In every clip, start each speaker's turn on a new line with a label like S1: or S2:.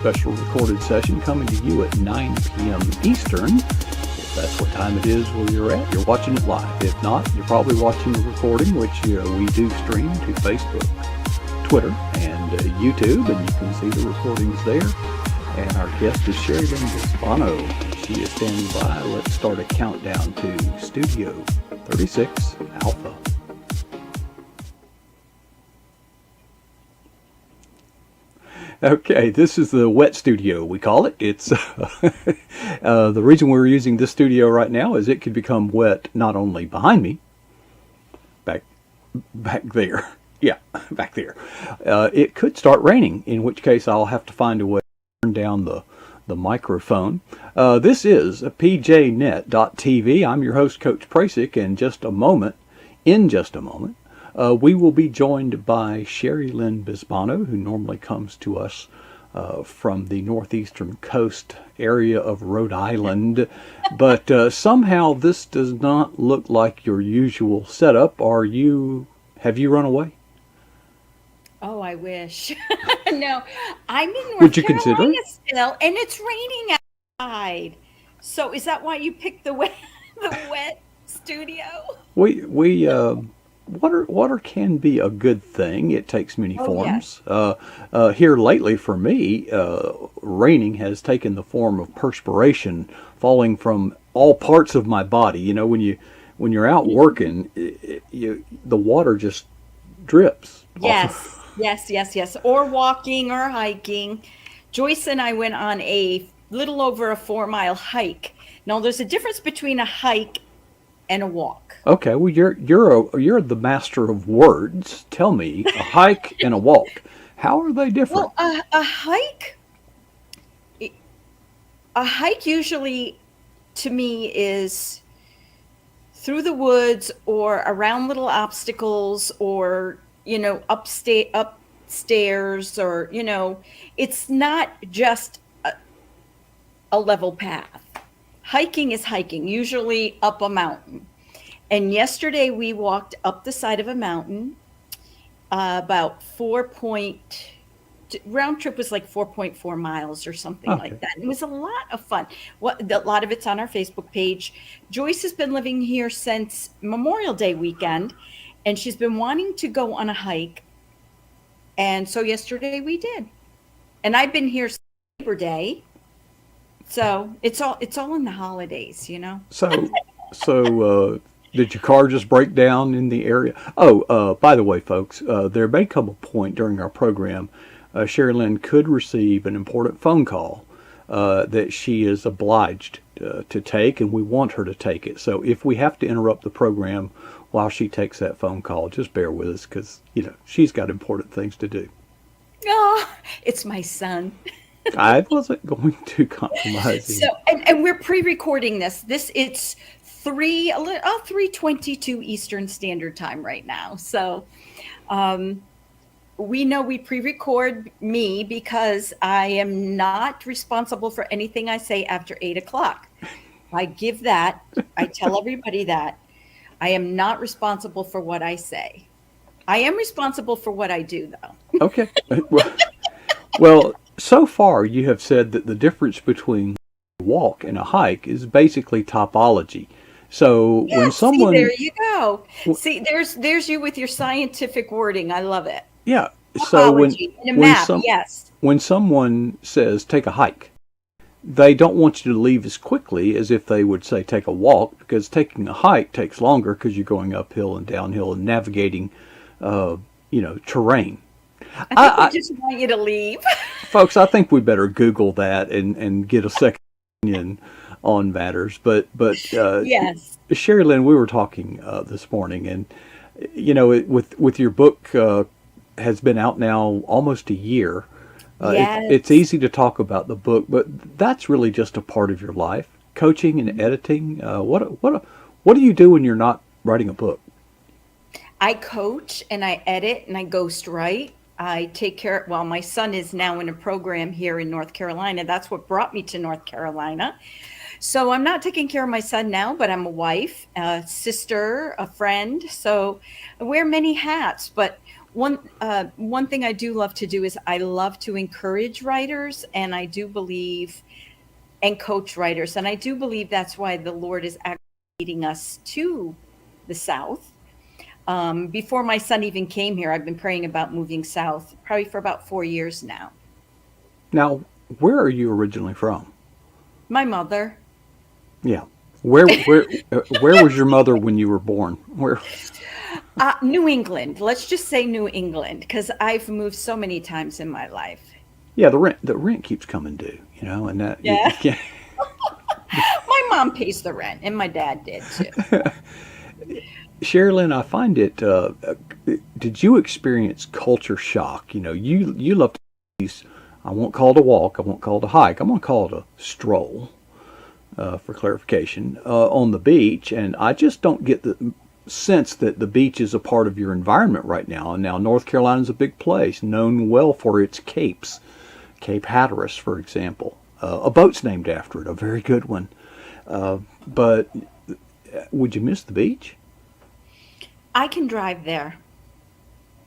S1: special recorded session coming to you at 9 p.m. Eastern. If that's what time it is where you're at, you're watching it live. If not, you're probably watching the recording, which we do stream to Facebook, Twitter, and YouTube, and you can see the recordings there. And our guest is Cherrilynn Bisbano. She is standing by. Let's start a countdown to Studio 36 Alpha. Okay, this is the wet studio, we call it. It's the reason we're using this studio right now is it could become wet not only behind me, back there, yeah, back there. It could start raining, in which case I'll have to find a way to turn down the microphone. This is pjnet.tv. I'm your host, Coach Prasick, and in just a moment, we will be joined by Cherrilynn Bisbano, who normally comes to us from the northeastern coast area of Rhode Island. But somehow this does not look like your usual setup. Have you run away?
S2: Oh, I wish. No, I'm in North
S1: Would you
S2: Carolina
S1: consider it?
S2: still, and it's raining outside. So is that why you picked the wet studio?
S1: Water can be a good thing. It takes many
S2: Yes.
S1: forms. Here lately for me, raining has taken the form of perspiration falling from all parts of my body. You know, when you're out working, the water just drips.
S2: Yes. Or walking or hiking. Joyce and I went on a little over a 4-mile hike. Now, there's a difference between a hike and a walk.
S1: Okay, well you're the master of words. Tell me, a hike and a walk, how are they different?
S2: Well, a hike usually to me is through the woods or around little obstacles or upstairs or it's not just a level path. Hiking is hiking, usually up a mountain. And yesterday we walked up the side of a mountain, about round trip was like 4.4 miles or something
S1: Okay.
S2: like that. It was a lot of fun. A lot of it's on our Facebook page. Joyce has been living here since Memorial Day weekend, and she's been wanting to go on a hike. And so yesterday we did. And I've been here since Labor Day. So it's all in the holidays,
S1: So did your car just break down in the area? Oh, by the way, folks, there may come a point during our program, Cherrilynn could receive an important phone call that she is obliged to take, and we want her to take it. So if we have to interrupt the program while she takes that phone call, just bear with us because, she's got important things to do.
S2: Oh, it's my son.
S1: I wasn't going to compromise.
S2: So, and we're pre-recording this. It's 3:22 Eastern Standard Time right now. So, we know we pre-record me because I am not responsible for anything I say after 8 o'clock. I tell everybody that. I am not responsible for what I say. I am responsible for what I do, though.
S1: Okay. Well, so far you have said that the difference between a walk and a hike is basically topology. So
S2: Yeah,
S1: when someone,
S2: there you go. See, there's you with your scientific wording. I love it.
S1: yeah, so
S2: Topology in a
S1: when
S2: map, yes.
S1: when someone says take a hike, they don't want you to leave as quickly as if they would say take a walk, because taking a hike takes longer because you're going uphill and downhill and navigating, terrain.
S2: I think we just want you to leave.
S1: Folks, I think we better Google that and get a second opinion on matters. But
S2: Yes.
S1: Cherrilynn, we were talking this morning, and with your book has been out now almost a year. It's
S2: Yes.
S1: easy to talk about the book, but that's really just a part of your life. Coaching and editing. What do you do when you're not writing a book?
S2: I coach and I edit and I ghostwrite. I take care. Well, my son is now in a program here in North Carolina. That's what brought me to North Carolina. So I'm not taking care of my son now, but I'm a wife, a sister, a friend. So I wear many hats. But One thing I do love to do is I love to encourage writers, and I do believe and coach writers, and I do believe that's why the Lord is actually leading us to the South. Before my son even came here, I've been praying about moving south, probably for about 4 years now.
S1: Now, where are you originally from?
S2: My mother,
S1: Yeah. Where was your mother when you were born? Where?
S2: New England. Let's just say New England, because I've moved so many times in my life.
S1: Yeah, the rent keeps coming due, and that you
S2: Yeah,
S1: can't.
S2: my mom pays the rent, and my dad did too.
S1: Sherilyn, I find it. Did you experience culture shock? You love to these. I won't call it a walk. I won't call it a hike. I'm gonna call it a stroll, for clarification, on the beach, and I just don't get the sense that the beach is a part of your environment right now. And now North Carolina is a big place, known well for its capes, Cape Hatteras, for example. A boat's named after it, a very good one. But would you miss the beach?
S2: I can drive there.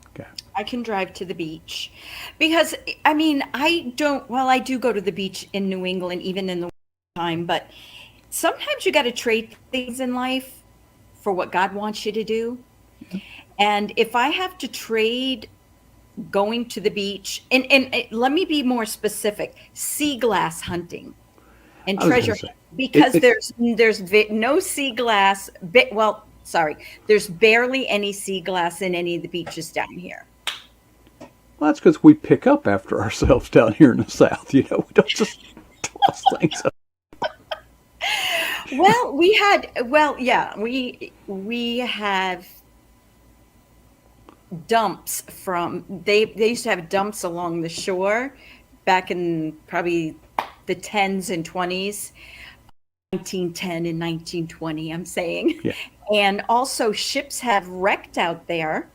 S1: Okay.
S2: I can drive to the beach because I mean, I do go to the beach in New England, even in the time, but sometimes you got to trade things in life for what God wants you to do. And if I have to trade going to the beach, and let me be more specific, sea glass hunting and
S1: I was going
S2: treasure
S1: to say,
S2: hunting,
S1: it,
S2: because
S1: it,
S2: no sea glass, well, sorry, there's barely any sea glass in any of the beaches down here.
S1: well, that's because we pick up after ourselves down here in the South. We don't just toss things up.
S2: Yeah, we have dumps from they used to have dumps along the shore back in probably the 10s and 20s, 1910 and 1920, I'm saying.
S1: Yeah.
S2: And also ships have wrecked out there,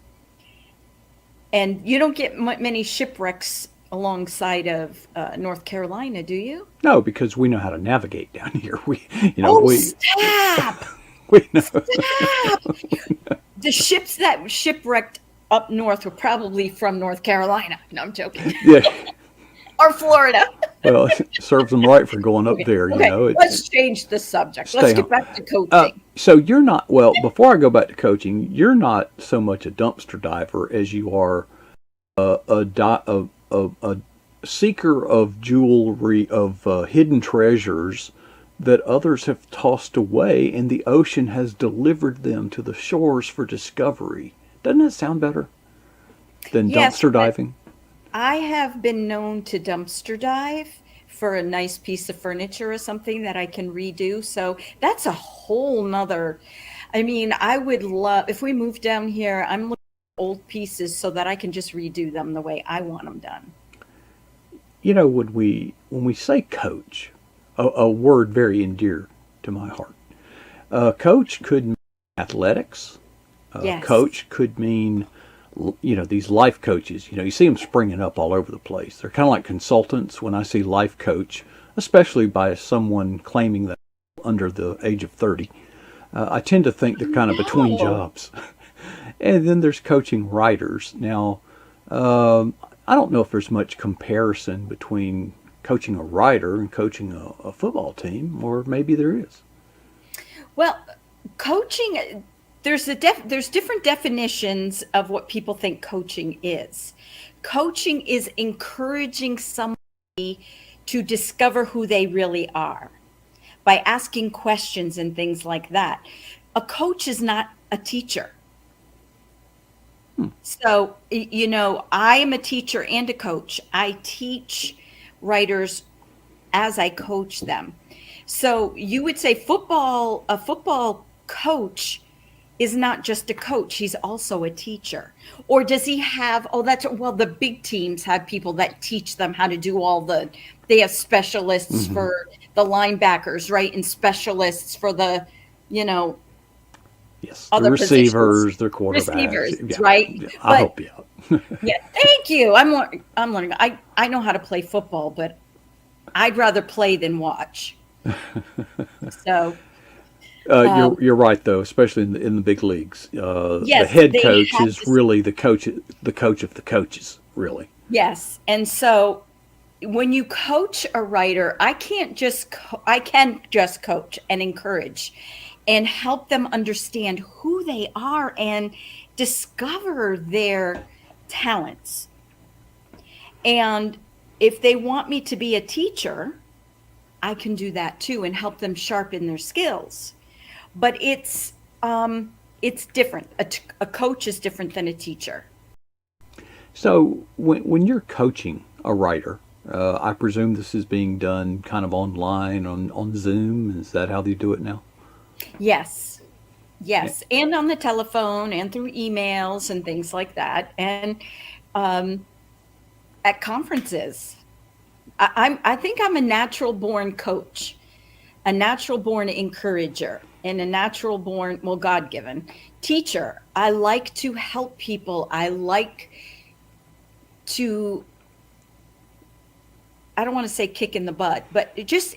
S2: and you don't get many shipwrecks alongside of North Carolina, do you?
S1: No, because we know how to navigate down here.
S2: Oh,
S1: We,
S2: stop!
S1: we know.
S2: Stop! The ships that shipwrecked up north were probably from North Carolina. No, I'm joking.
S1: Yeah.
S2: Or Florida.
S1: Well, it serves them right for going up
S2: Okay,
S1: there.
S2: okay.
S1: It,
S2: Let's change the subject. Let's
S1: stay
S2: get
S1: home.
S2: back to coaching.
S1: So you're not, well, before I go back to coaching, you're not so much a dumpster diver as you are a seeker of jewelry, of hidden treasures that others have tossed away, and the ocean has delivered them to the shores for discovery. Doesn't that sound better than
S2: Yes,
S1: dumpster
S2: but
S1: diving?
S2: I have been known to dumpster dive for a nice piece of furniture or something that I can redo. So that's a whole nother. I mean, I would love if we move down here, I'm looking at old pieces so that I can just redo them the way I want them done.
S1: When we say coach, a word very endear to my heart. Coach could mean athletics.
S2: Yes.
S1: Coach could mean, these life coaches. You see them springing up all over the place. They're kind of like consultants. When I see life coach, especially by someone claiming that under the age of 30, I tend to think they're kind of between
S2: No.
S1: jobs. And then there's coaching writers. Now, I don't know if there's much comparison between coaching a writer and coaching a football team, or maybe there is.
S2: Well, coaching, there's different definitions of what people think coaching is. Coaching is encouraging somebody to discover who they really are by asking questions and things like that. A coach is not a teacher.
S1: Hmm.
S2: So, I am a teacher and a coach. I teach writers as I coach them. So you would say a football coach is not just a coach, he's also a teacher. Or does he have, well, the big teams have people that teach them how to do they have specialists
S1: Hmm.
S2: for the linebackers, right? And specialists for the, you know,
S1: Yes, the
S2: other positions,
S1: receivers, the quarterbacks.
S2: receivers,
S1: Yeah,
S2: right?
S1: yeah, I'll
S2: But
S1: help you out.
S2: yeah, thank you. I'm learning. I know how to play football, but I'd rather play than watch. So
S1: You're right though, especially in the big leagues. The
S2: Yes,
S1: head
S2: they
S1: coach
S2: have
S1: is
S2: this.
S1: really the coach of the coaches, really.
S2: Yes, and so when you coach a writer, I can just coach and encourage and help them understand who they are and discover their talents. And if they want me to be a teacher, I can do that too and help them sharpen their skills. But it's different. A coach is different than a teacher.
S1: So when you're coaching a writer, I presume this is being done kind of online on Zoom. Is that how they do it now?
S2: Yes.
S1: Eh,
S2: Yes, and on the telephone and through emails and things like that, and um, at conferences. I think I'm a natural born coach, a natural born encourager, and a natural born, well, God given teacher. I like to help people. I like to, I don't want to say kick in the butt, but just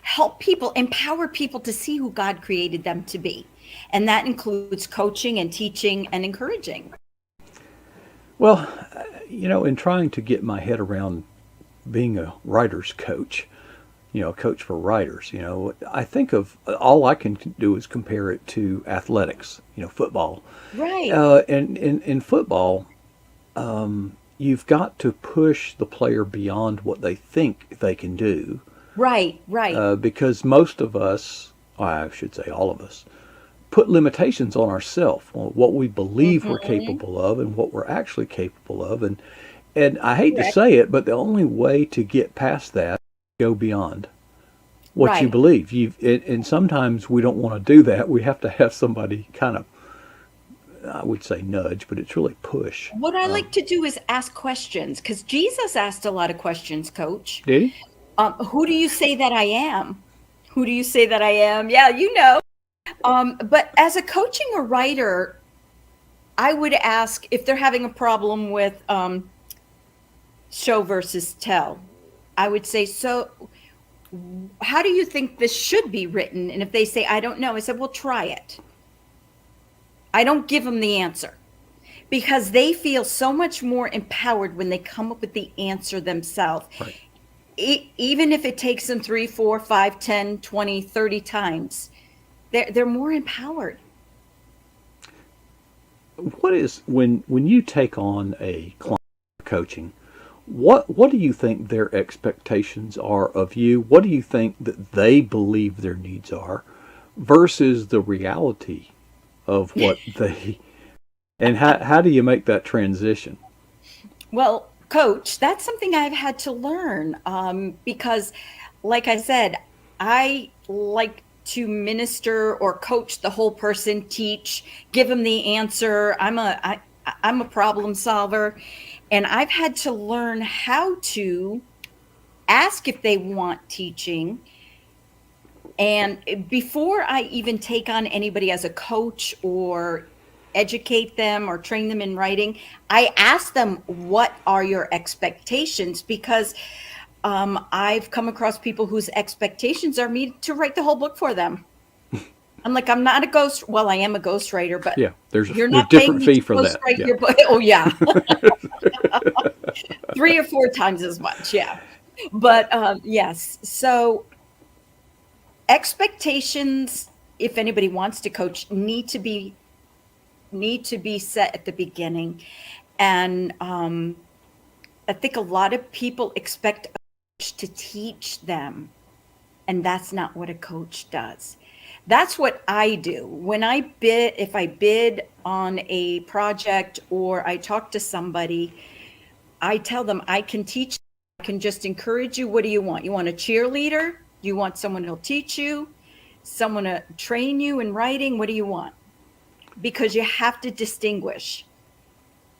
S2: help people, empower people to see who God created them to be. And that includes coaching and teaching and encouraging.
S1: Well, in trying to get my head around being a writer's coach, a coach for writers, I think of all I can do is compare it to athletics, football.
S2: Right,
S1: And in football, you've got to push the player beyond what they think they can do,
S2: right, right.
S1: because most of us, I should say all of us, put limitations on ourselves, on what we believe we're
S2: Hmm.
S1: capable of and what we're actually capable of. And I hate to
S2: Correct.
S1: say it, but the only way to get past that is go beyond what you
S2: Right.
S1: believe. And sometimes we don't want to do that. We have to have somebody kind of, I would say nudge, but it's really push.
S2: What I like to do is ask questions because Jesus asked a lot of questions, coach.
S1: Did he?
S2: Who do you say that I am? Who do you say that I am? Yeah, you know. But as a coaching or writer, I would ask if they're having a problem with show versus tell. I would say, so how do you think this should be written? And if they say, I don't know, I said, well, try it. I don't give them the answer because they feel so much more empowered when they come up with the answer themselves.
S1: Right.
S2: Even if it takes them 3, 4, 5, 10, 20, 30 times, they're more empowered.
S1: What is when you take on a client coaching? What do you think their expectations are of you? What do you think that they believe their needs are versus the reality of what they and how do you make that transition?
S2: Well, coach, that's something I've had to learn because, like I said, I like to minister or coach the whole person, teach, give them the answer. I'm a problem solver, and I've had to learn how to ask if they want teaching. And before I even take on anybody as a coach or educate them or train them in writing, I ask them, what are your expectations? Because I've come across people whose expectations are me to write the whole book for them. I'm like, I'm not a ghost. Well, I am a ghostwriter, but
S1: Yeah,
S2: you're
S1: there's
S2: not paying
S1: different
S2: me
S1: fee
S2: to
S1: for that.
S2: ghostwrite
S1: Yeah.
S2: your book. Oh, yeah. 3 or 4 times as much. Yeah. But yes. So expectations, if anybody wants to coach, need to be set at the beginning. And I think a lot of people expect a coach to teach them, and that's not what a coach does. That's what I do. When if I bid on a project or I talk to somebody, I tell them I can teach, I can just encourage you. What do you want? You want a cheerleader? You want someone who'll teach you? Someone to train you in writing? What do you want? Because you have to distinguish.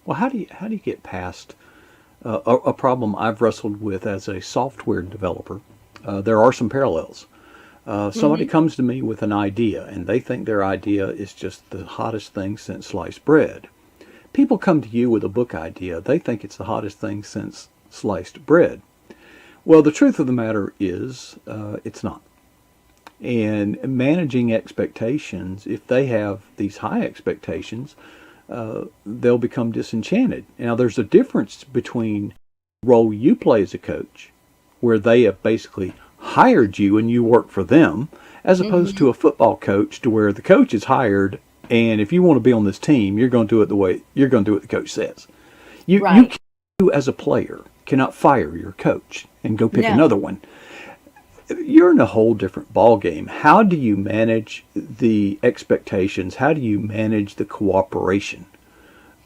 S1: Well, how do you get past a problem I've wrestled with as a software developer? There are some parallels. Somebody
S2: Hmm.
S1: comes to me with an idea, and they think their idea is just the hottest thing since sliced bread. People come to you with a book idea, they think it's the hottest thing since sliced bread. Well, the truth of the matter is, it's not. And managing expectations, if they have these high expectations, they'll become disenchanted. Now, there's a difference between the role you play as a coach, where they have basically hired you and you work for them, as opposed
S2: Mm-hmm.
S1: to a football coach, to where the coach is hired, and if you want to be on this team, you're going to do it the way you're going to do what the coach says.
S2: Right.
S1: You as a player cannot fire your coach and go pick
S2: No.
S1: another one. You're in a whole different ball game. How do you manage the expectations? How do you manage the cooperation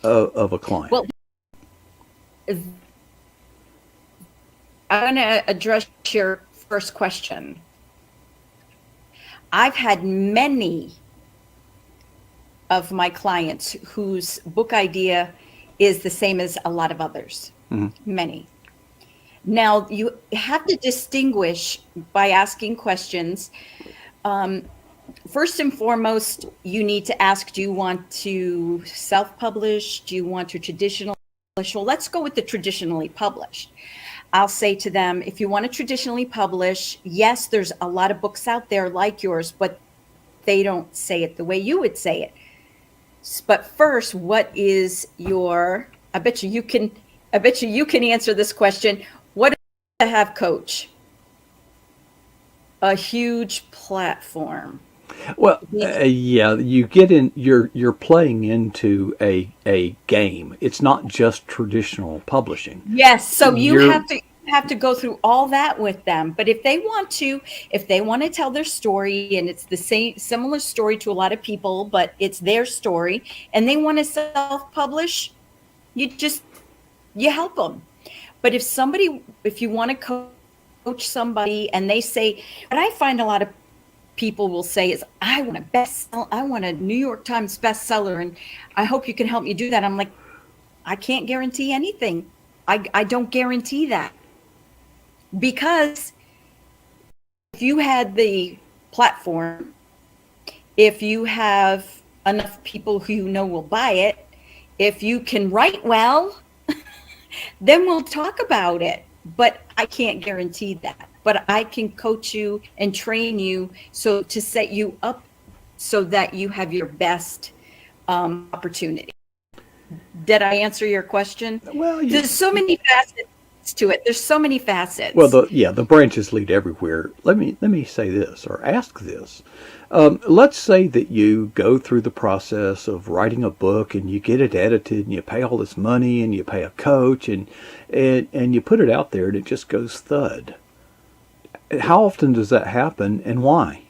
S1: of a client?
S2: Well, I'm going to address your first question. I've had many of my clients whose book idea is the same as a lot of others. Many. Now, you have to distinguish by asking questions. First and foremost, you need to ask, do you want to self-publish? Do you want to traditional publish? Well, let's go with the traditionally published. I'll say to them, if you want to traditionally publish, yes, there's a lot of books out there like yours, but they don't say it the way you would say it. But first, what is your, I bet you can answer this question. What is to have coach? A huge platform.
S1: Well, yeah, you get in. You're playing into a game. It's not just traditional publishing.
S2: Yes, so you
S1: You're
S2: have to go through all that with them. But if they want to tell their story, and it's the same similar story to a lot of people, but it's their story, and they want to self-publish, you help them. But if you want to coach somebody and they say, what I find a lot of people will say is, I want a New York Times bestseller, and I hope you can help me do that. I'm like, I can't guarantee anything. I don't guarantee that, because if you had the platform, if you have enough people who you know will buy it, if you can write well, then we'll talk about it. But I can't guarantee that. But I can coach you and train you to set you up so that you have your best opportunity. Did I answer your question?
S1: well,
S2: There's so many facets to it. There's so many facets.
S1: well, the branches lead everywhere. Let me say this or ask this. Let's say that you go through the process of writing a book and you get it edited and you pay all this money and you pay a coach and you put it out there and it just goes thud. How often does that happen and why?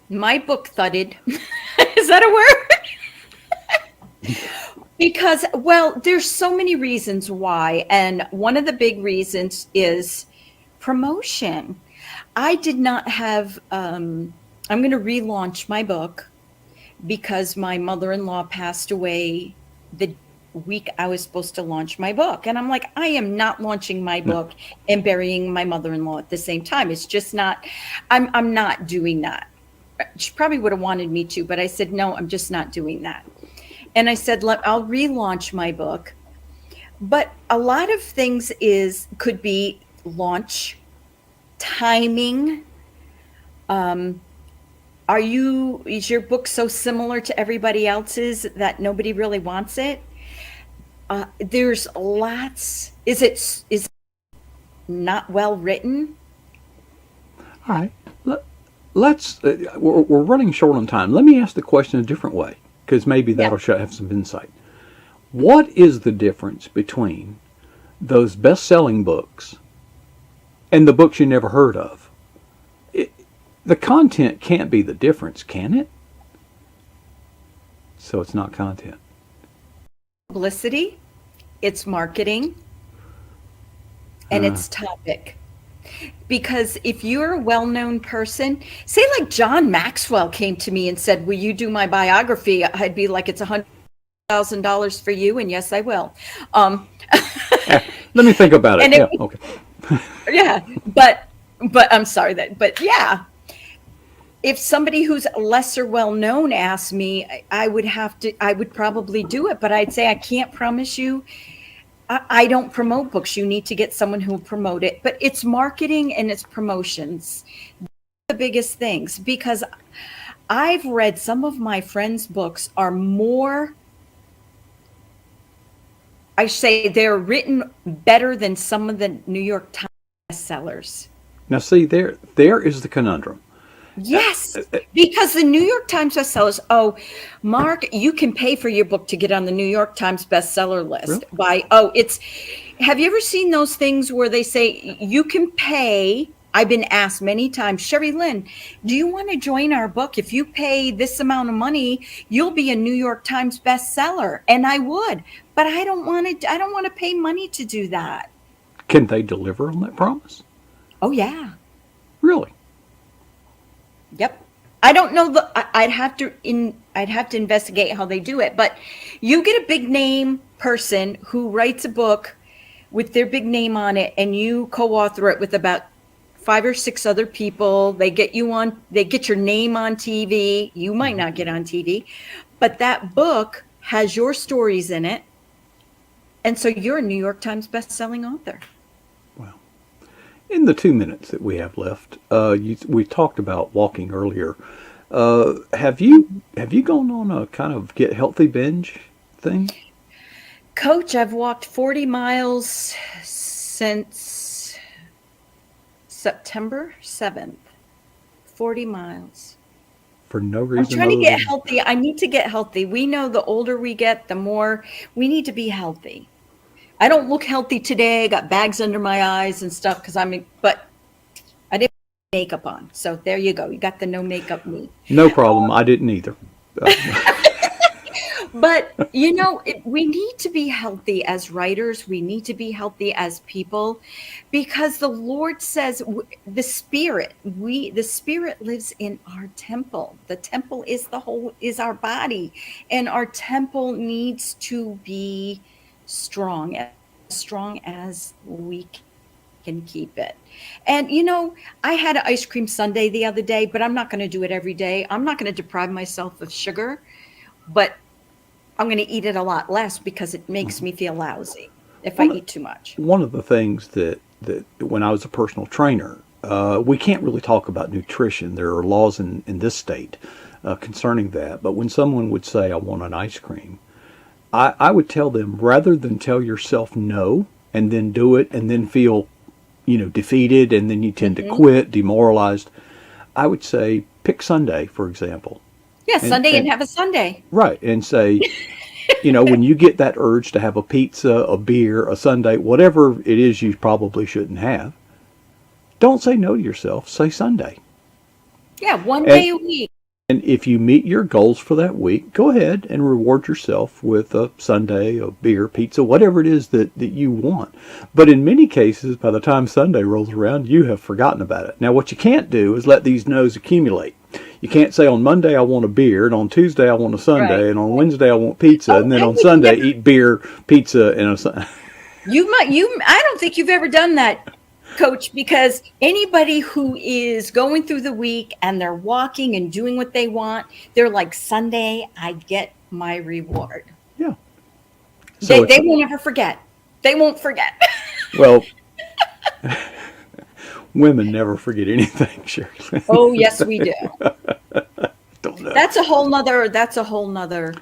S2: My book thudded. Is that a word? Because, well, there's so many reasons why. And one of the big reasons is promotion. I did not have, I'm going to relaunch my book because my mother-in-law passed away the week I was supposed to launch my book. And I'm like, I am not launching my book and burying my mother-in-law at the same time. It's just not, I'm not doing that. She probably would have wanted me to, but I said, no, I'm just not doing that. And I said, I'll relaunch my book. But a lot of things could be launch timing. Is your book so similar to everybody else's that nobody really wants it? There's lots. Is it not well written?
S1: All right. We're running short on time. Let me ask the question a different way, because maybe that'll have some insight. What is the difference between those best-selling books and the books you never heard of? The content can't be the difference, can it? So it's not content.
S2: Publicity, it's marketing, and it's topic. Because if you're a well-known person, say like John Maxwell came to me and said, will you do my biography? I'd be like, it's $100,000 for you, and yes, I will.
S1: Let me think about it.
S2: And
S1: Okay.
S2: yeah, but I'm sorry but yeah. If somebody who's lesser well-known asked me, I would probably do it, but I'd say I can't promise you I don't promote books. You need to get someone who will promote it. But it's marketing and it's promotions, the biggest things, because I've read some of my friends' books are more, I say they're written better than some of the New York Times bestsellers.
S1: Now, see, there is the conundrum.
S2: Yes, because the New York Times bestsellers, oh, Mark, you can pay for your book to get on the New York Times bestseller list
S1: Really?
S2: by, have you ever seen those things where they say you can pay? I've been asked many times, Cherrilynn, do you want to join our book? If you pay this amount of money, you'll be a New York Times bestseller. And I would, but I don't want to pay money to do that.
S1: Can they deliver on that promise?
S2: Oh, yeah.
S1: Really?
S2: Yep. I don't know I'd have to investigate how they do it, but you get a big name person who writes a book with their big name on it and you co-author it with about 5 or 6 other people. They get your name on TV. You might not get on TV, but that book has your stories in it. And so you're a New York Times best-selling author.
S1: Well, in the 2 minutes that we have left, we talked about walking earlier. Have you gone on a kind of get healthy binge thing?
S2: Coach, I've walked 40 miles since September 7th. 40 miles.
S1: For no
S2: I'm
S1: reason
S2: trying to
S1: other
S2: get
S1: than
S2: healthy. I need to get healthy. We know the older we get, the more we need to be healthy. I don't look healthy today. I got bags under my eyes and stuff but I didn't put makeup on. So there you go. You got the no makeup me.
S1: no problem. I didn't either.
S2: But, we need to be healthy as writers. We need to be healthy as people because the Lord says the Spirit lives in our temple. The temple is our body, and our temple needs to be as strong as we can keep it. And, I had an ice cream sundae the other day, but I'm not going to do it every day. I'm not going to deprive myself of sugar, but I'm going to eat it a lot less because it makes me feel lousy if I eat too much.
S1: One of the things that when I was a personal trainer, we can't really talk about nutrition. There are laws in this state concerning that. But when someone would say, I want an ice cream, I would tell them, rather than tell yourself no and then do it and then feel, defeated and then you tend to quit, demoralized, I would say, pick Sunday, for example.
S2: Yeah, Sunday and have a Sunday.
S1: Right. And say, when you get that urge to have a pizza, a beer, a sundae, whatever it is you probably shouldn't have, don't say no to yourself. Say Sunday.
S2: Yeah, one day a week.
S1: And if you meet your goals for that week, go ahead and reward yourself with a sundae, a beer, pizza, whatever it is that you want. But in many cases, by the time Sunday rolls around, you have forgotten about it. Now, what you can't do is let these no's accumulate. You can't say on Monday I want a beer, and on Tuesday I want a sundae, and on Wednesday I want pizza, and then on Sunday eat beer, pizza, and a sundae.
S2: I don't think you've ever done that, Coach, because anybody who is going through the week and they're walking and doing what they want, they're like, Sunday, I get my reward.
S1: Yeah. So
S2: they won't ever forget. They won't forget.
S1: Well, women never forget anything, Cherrilynn.
S2: Oh, yes, we do.
S1: Don't know.
S2: That's a whole nother.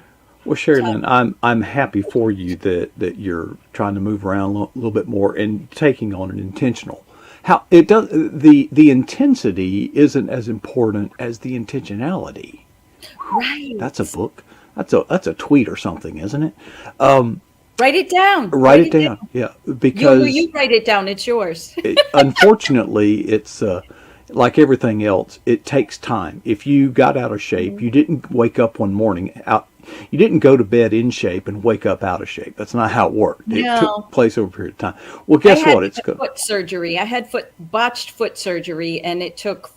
S1: Well, Cherrilynn, I'm happy for you that you're trying to move around a little bit more and taking on an intentional. How it does the intensity isn't as important as the intentionality.
S2: Right.
S1: That's a book. That's a tweet or something, isn't it?
S2: Write it down.
S1: Write it down. Yeah, because
S2: you write it down. It's yours.
S1: Unfortunately, it's like everything else. It takes time. If you got out of shape, you didn't wake up one morning out. You didn't go to bed in shape and wake up out of shape. That's not how it worked.
S2: No.
S1: It took place over a period of time. Well, guess what? It's
S2: foot surgery. I had botched foot surgery, and it took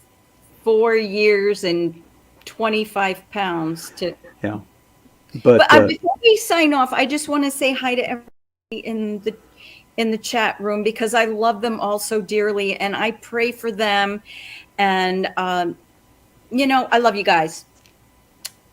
S2: 4 years and 25 pounds to.
S1: Yeah.
S2: But before we sign off, I just want to say hi to everybody in the chat room because I love them all so dearly, and I pray for them. And I love you guys.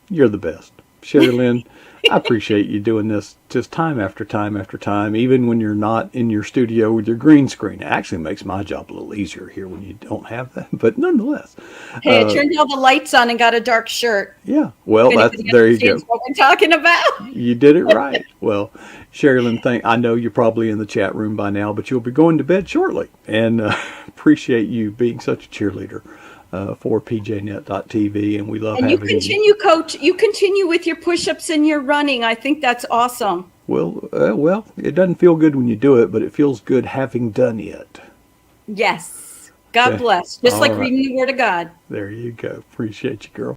S1: You're the best, Cherrilynn. I appreciate you doing this just time after time after time, even when you're not in your studio with your green screen. It actually makes my job a little easier here when you don't have that, but nonetheless.
S2: Hey, I turned all the lights on and got a dark shirt.
S1: Yeah, well,
S2: If anybody
S1: there you go.
S2: understands what we're talking about.
S1: You did it right. Well, Cherrilynn, I know you're probably in the chat room by now, but you'll be going to bed shortly. And appreciate you being such a cheerleader for pjnet.tv, and we love
S2: And you
S1: having you.
S2: continue, Coach. You continue with your push-ups and your running. I think that's awesome.
S1: Well, it doesn't feel good when you do it, but it feels good having done it.
S2: Yes. God
S1: Okay.
S2: bless. Just
S1: All
S2: like
S1: right.
S2: reading the Word of God.
S1: There you go. Appreciate you, girl.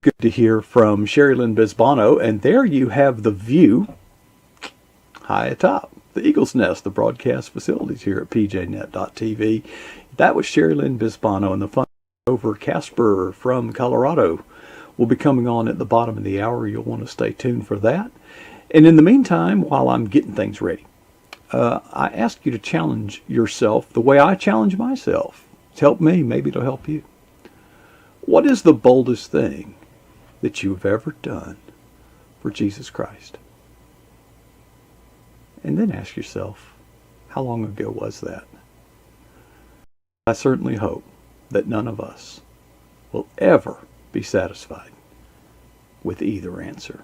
S1: Good to hear from Cherrilynn Bisbano, and there you have the view high atop the Eagle's Nest, the broadcast facilities here at pjnet.tv. That was Cherrilynn Bisbano, and the fun over Casper from Colorado will be coming on at the bottom of the hour. You'll want to stay tuned for that. And in the meantime, while I'm getting things ready, I ask you to challenge yourself the way I challenge myself. It's helped me. Maybe it'll help you. What is the boldest thing that you've ever done for Jesus Christ? And then ask yourself, how long ago was that? I certainly hope that none of us will ever be satisfied with either answer.